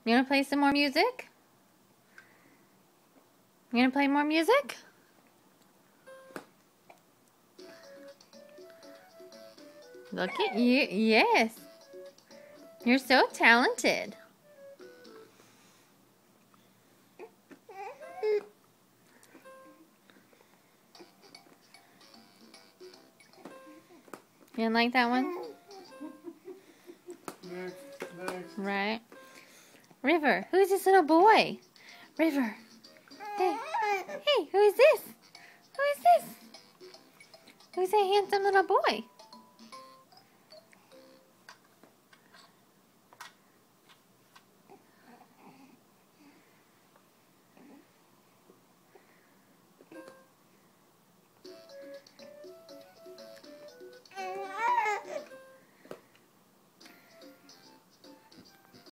You want to play some more music? You want to play more music? Look at you. Yes. You're so talented. You didn't like that one? Next. Right. River, who's this little boy? River. Hey, hey, who is this? Who is this? Who's that handsome little boy?